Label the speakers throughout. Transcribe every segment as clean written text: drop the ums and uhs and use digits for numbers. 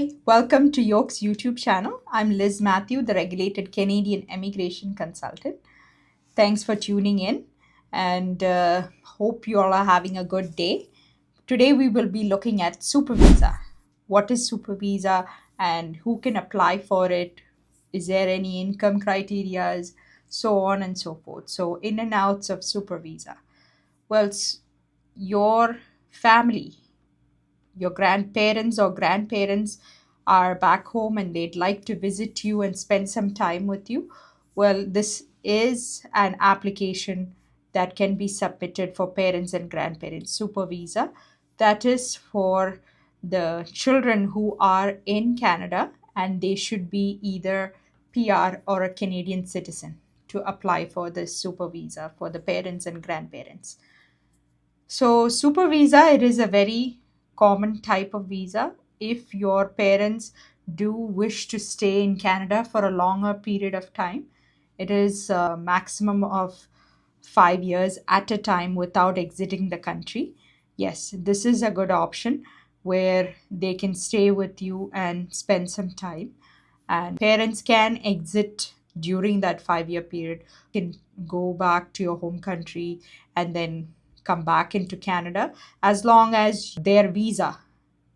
Speaker 1: Hi, welcome to Yoke's YouTube channel. I'm Liz Mathew, the regulated Canadian immigration consultant. Thanks for tuning in and hope you all are having a good day. Today we will be looking at super visa. What is super visa and who can apply for it? Is there any income criterias? So on and so forth. So in and outs of super visa. Well, your family, your grandparents are back home and they'd like to visit you and spend some time with you, well, this is an application that can be submitted for parents and grandparents super visa. That is for the children who are in Canada and they should be either PR or a Canadian citizen to apply for this super visa for the parents and grandparents. So, super visa, it is a very common type of visa. If your parents do wish to stay in Canada for a longer period of time, it is a maximum of 5 years at a time without exiting the country. Yes, this is a good option where they can stay with you and spend some time. And parents can exit during that 5 year period, can go back to your home country and then come back into Canada as long as their visa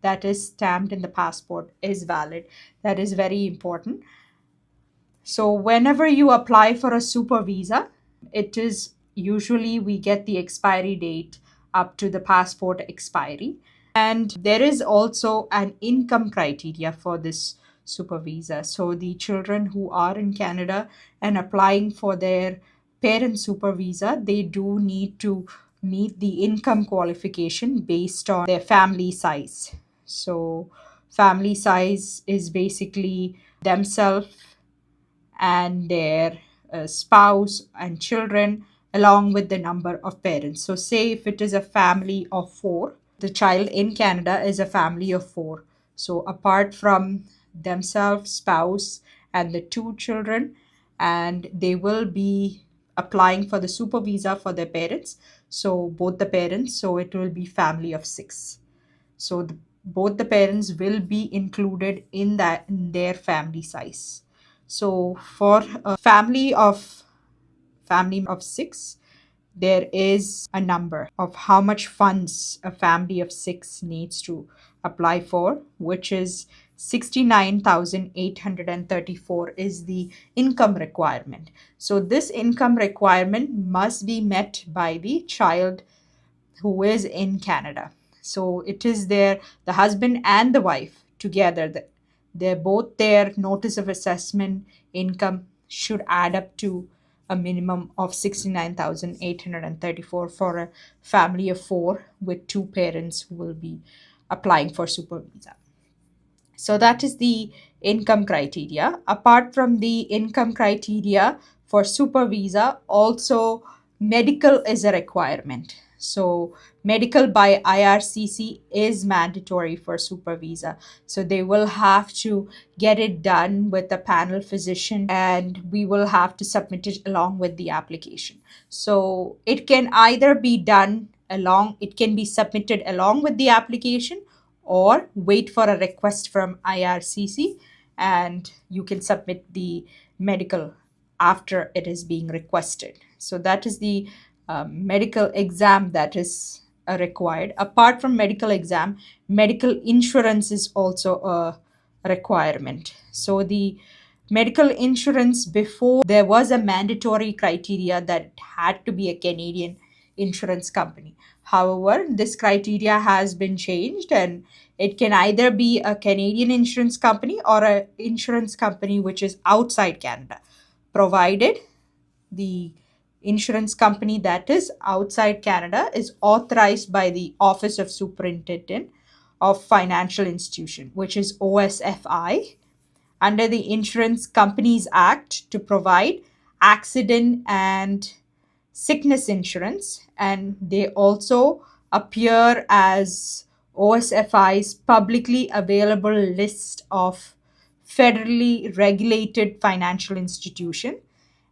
Speaker 1: that is stamped in the passport is valid. That is very important. So, whenever you apply for a super visa, it is usually we get the expiry date up to the passport expiry. And there is also an income criteria for this super visa. So, the children who are in Canada and applying for their parent super visa, they do need to meet the income qualification based on their family size. So, family size is basically themselves and their spouse and children, along with the number of parents. So, say if it is a family of four, the child in Canada is a family of four. So, apart from themselves, spouse, and the two children, and they will be applying for the super visa for their parents. So, both the parents, so it will be family of six. So, both the parents will be included in that in their family size. So for a family of six, there is a number of how much funds a family of six needs to apply for, which is 69,834 is the income requirement. So this income requirement must be met by the child who is in Canada. So it is the husband and the wife together. They're both their notice of assessment income should add up to a minimum of 69,834 for a family of four with two parents who will be applying for super visa. So that is the income criteria. Apart from the income criteria for super visa, also medical is a requirement. So medical by IRCC is mandatory for super visa. So they will have to get it done with a panel physician and we will have to submit it along with the application. So it can either be done it can be submitted along with the application or wait for a request from IRCC and you can submit the medical after it is being requested. So that is the medical exam that is required. Apart from medical exam, medical insurance is also a requirement. So the medical insurance, before there was a mandatory criteria that it had to be a Canadian insurance company. However, this criteria has been changed and it can either be a Canadian insurance company or an insurance company which is outside Canada, provided the insurance company that is outside Canada is authorized by the Office of Superintendent of Financial Institution, which is OSFI, under the Insurance Companies Act to provide accident and sickness insurance. And they also appear as OSFI's publicly available list of federally regulated financial institution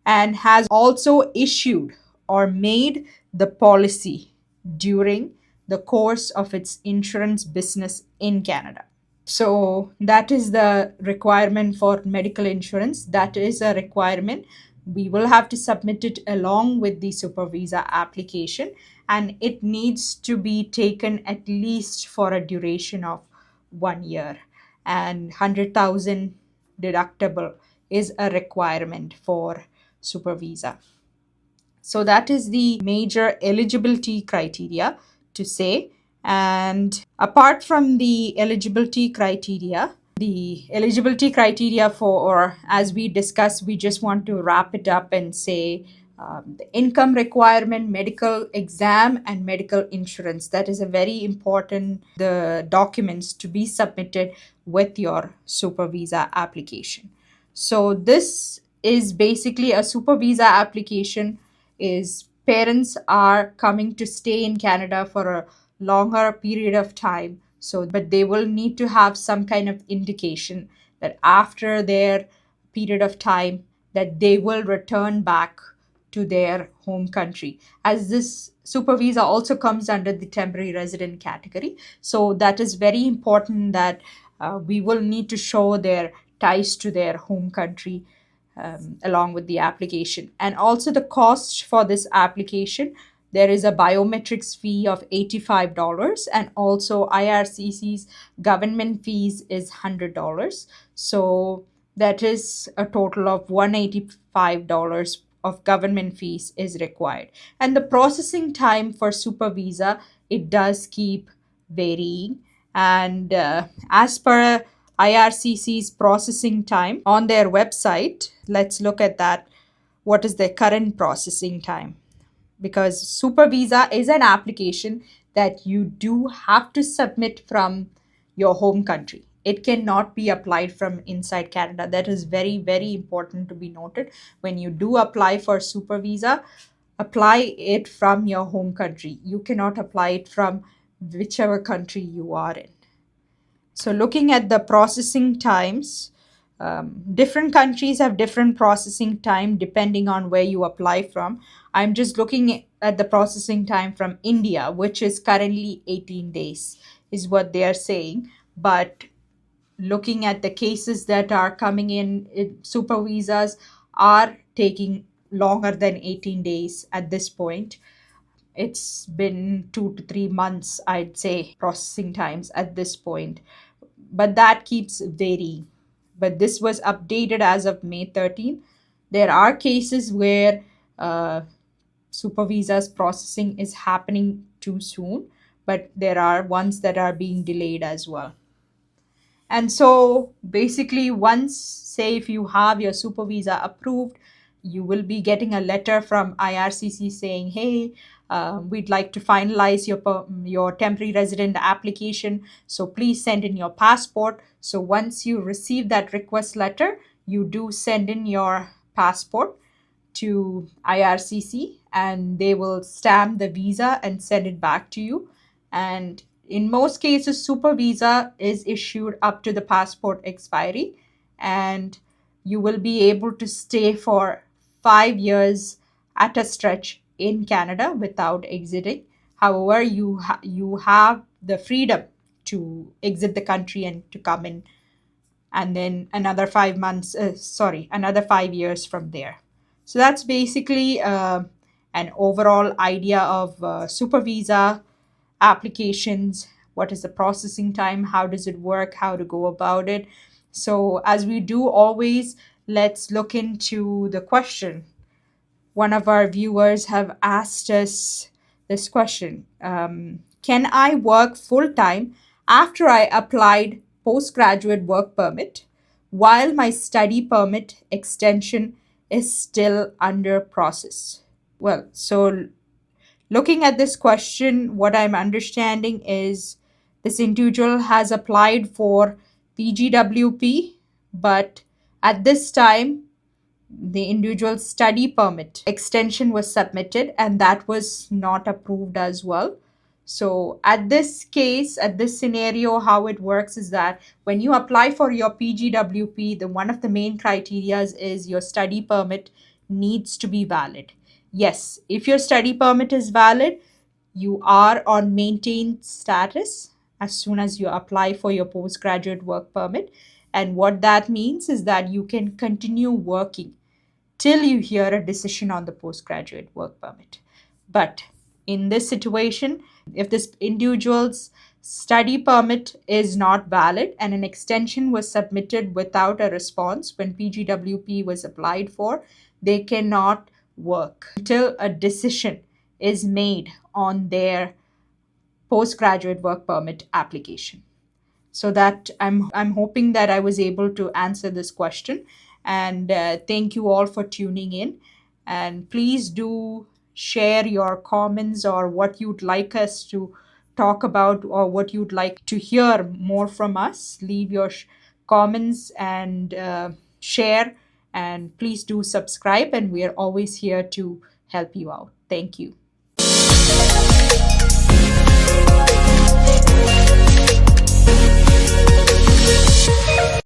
Speaker 1: and has also issued or made the policy during the course of its insurance business in Canada. So that is the requirement for medical insurance. That is a requirement. We will have to submit it along with the super visa application, and it needs to be taken at least for a duration of 1 year. And 100,000 deductible is a requirement for super visa. So that is the major eligibility criteria to say. And apart from the eligibility criteria, for, as we discussed, we just want to wrap it up and say the income requirement, medical exam, and medical insurance. That is a very important the documents to be submitted with your super visa application. So this is basically a super visa application is parents are coming to stay in Canada for a longer period of time. So, but they will need to have some kind of indication that after their period of time that they will return back to their home country, as this super visa also comes under the temporary resident category. So that is very important that we will need to show their ties to their home country along with the application. And also the cost for this application, there is a biometrics fee of $85, and also IRCC's government fees is $100. So that is a total of $185 of government fees is required. And the processing time for super visa, it does keep varying. And as per IRCC's processing time on their website, let's look at that. What is their current processing time? Because super visa is an application that you do have to submit from your home country. It cannot be applied from inside Canada. That is very, very important to be noted. When you do apply for super visa, apply it from your home country. You cannot apply it from whichever country you are in. So looking at the processing times, different countries have different processing time depending on where you apply from. I'm just looking at the processing time from India, which is currently 18 days, is what they are saying. But looking at the cases that are coming in super visas are taking longer than 18 days at this point. It's been 2 to 3 months, I'd say, processing times at this point. But that keeps varying. But this was updated as of May 13th. There are cases where super visas processing is happening too soon, but there are ones that are being delayed as well. And so basically, once, say, if you have your super visa approved, you will be getting a letter from IRCC saying, hey, we'd like to finalize your temporary resident application. So please send in your passport. So once you receive that request letter, you do send in your passport to IRCC, and they will stamp the visa and send it back to you. And in most cases, super visa is issued up to the passport expiry, and you will be able to stay for 5 years at a stretch in Canada without exiting. However, you have the freedom to exit the country and to come in, and then another 5 months, another 5 years from there. So that's basically an overall idea of super visa applications. What is the processing time? How does it work? How to go about it? So, as we do always, let's look into the question. One of our viewers have asked us this question. Can I work full-time after I applied postgraduate work permit while my study permit extension is still under process? Well, so looking at this question, what I'm understanding is this individual has applied for PGWP, but at this time, the individual study permit extension was submitted and that was not approved as well. So at this case, at this scenario, how it works is that when you apply for your PGWP, one of the main criteria is your study permit needs to be valid. Yes, if your study permit is valid, you are on maintained status, as soon as you apply for your postgraduate work permit. And what that means is that you can continue working till you hear a decision on the postgraduate work permit. But in this situation, if this individual's study permit is not valid and an extension was submitted without a response when PGWP was applied for, they cannot work until a decision is made on their postgraduate work permit application. So that I'm hoping that I was able to answer this question. And thank you all for tuning in. And please do share your comments or what you'd like us to talk about or what you'd like to hear more from us. Leave your comments and share. And please do subscribe. And we are always here to help you out. Thank you.